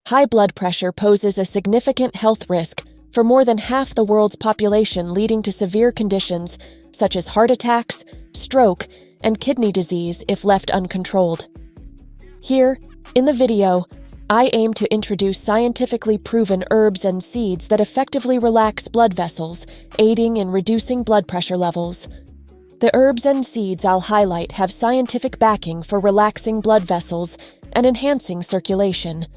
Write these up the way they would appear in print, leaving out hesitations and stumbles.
High blood pressure poses a significant health risk for more than half the world's population, leading to severe conditions such as heart attacks, stroke, and kidney disease if left uncontrolled. Here, in the video, I aim to introduce scientifically proven herbs and seeds that effectively relax blood vessels, aiding in reducing blood pressure levels. The herbs and seeds I'll highlight have scientific backing for relaxing blood vessels and enhancing circulation.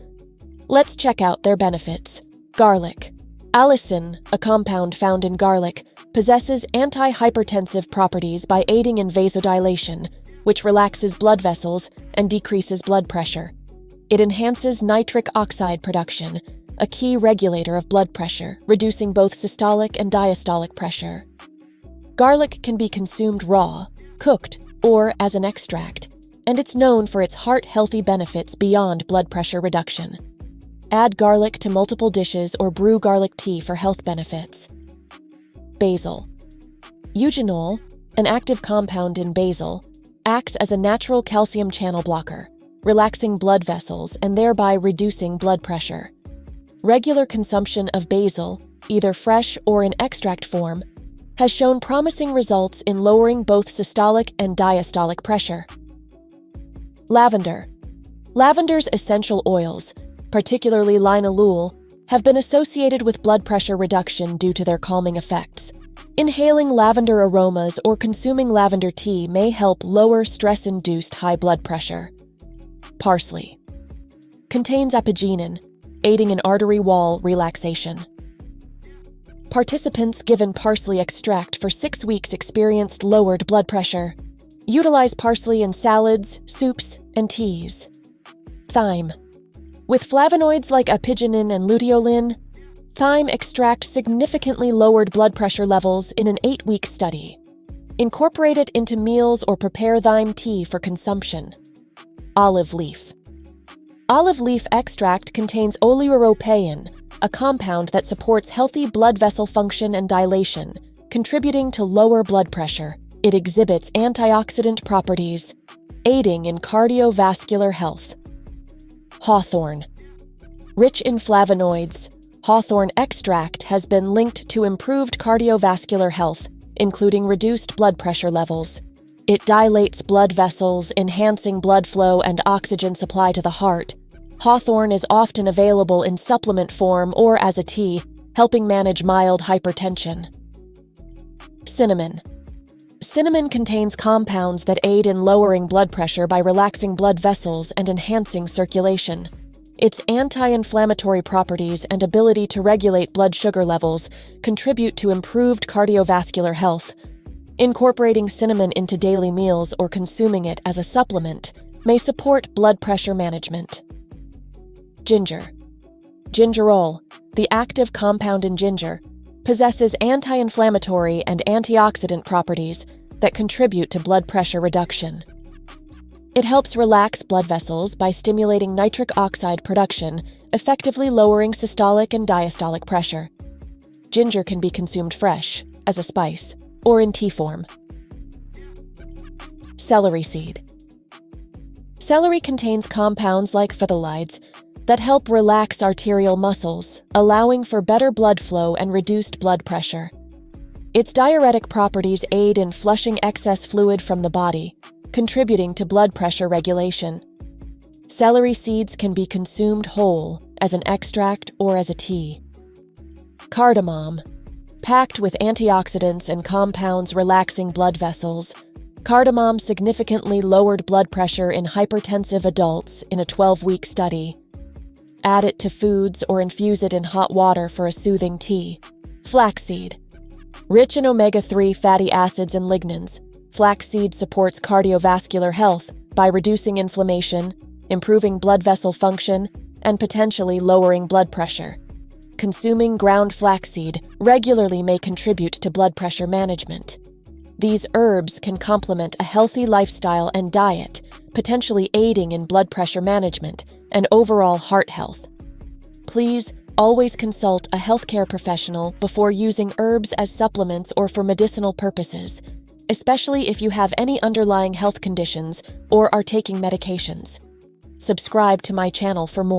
Let's check out their benefits. Garlic. Allicin, a compound found in garlic, possesses anti-hypertensive properties by aiding in vasodilation, which relaxes blood vessels and decreases blood pressure. It enhances nitric oxide production, a key regulator of blood pressure, reducing both systolic and diastolic pressure. Garlic can be consumed raw, cooked, or as an extract, and it's known for its heart-healthy benefits beyond blood pressure reduction. Add garlic to multiple dishes or brew garlic tea for health benefits. Basil. Eugenol, an active compound in basil, acts as a natural calcium channel blocker, relaxing blood vessels and thereby reducing blood pressure. Regular consumption of basil, either fresh or in extract form, has shown promising results in lowering both systolic and diastolic pressure. Lavender. Lavender's essential oils, particularly linalool, have been associated with blood pressure reduction due to their calming effects. Inhaling lavender aromas or consuming lavender tea may help lower stress-induced high blood pressure. Parsley. Contains apigenin, aiding in artery wall relaxation. Participants given parsley extract for 6 weeks experienced lowered blood pressure. Utilize parsley in salads, soups, and teas. Thyme. With flavonoids like apigenin and luteolin, thyme extract significantly lowered blood pressure levels in an 8-week study. Incorporate it into meals or prepare thyme tea for consumption. Olive leaf. Olive leaf extract contains oleuropein, a compound that supports healthy blood vessel function and dilation, contributing to lower blood pressure. It exhibits antioxidant properties, aiding in cardiovascular health. Hawthorn. Rich in flavonoids, hawthorn extract has been linked to improved cardiovascular health, including reduced blood pressure levels. It dilates blood vessels, enhancing blood flow and oxygen supply to the heart. Hawthorn is often available in supplement form or as a tea, helping manage mild hypertension. Cinnamon. Cinnamon contains compounds that aid in lowering blood pressure by relaxing blood vessels and enhancing circulation. Its anti-inflammatory properties and ability to regulate blood sugar levels contribute to improved cardiovascular health. Incorporating cinnamon into daily meals or consuming it as a supplement may support blood pressure management. Ginger. Gingerol, the active compound in ginger, possesses anti-inflammatory and antioxidant properties that contribute to blood pressure reduction. It helps relax blood vessels by stimulating nitric oxide production, effectively lowering systolic and diastolic pressure. Ginger can be consumed fresh, as a spice, or in tea form. Celery seed. Celery contains compounds like phthalides that help relax arterial muscles, allowing for better blood flow and reduced blood pressure. Its diuretic properties aid in flushing excess fluid from the body, contributing to blood pressure regulation. Celery seeds can be consumed whole, as an extract or as a tea. Cardamom. Packed with antioxidants and compounds relaxing blood vessels, cardamom significantly lowered blood pressure in hypertensive adults in a 12-week study. Add it to foods or infuse it in hot water for a soothing tea. Flaxseed. Rich in omega-3 fatty acids and lignans, flaxseed supports cardiovascular health by reducing inflammation, improving blood vessel function, and potentially lowering blood pressure. Consuming ground flaxseed regularly may contribute to blood pressure management. These herbs can complement a healthy lifestyle and diet, potentially aiding in blood pressure management and overall heart health. Please always consult a healthcare professional before using herbs as supplements or for medicinal purposes, especially if you have any underlying health conditions or are taking medications. Subscribe to my channel for more.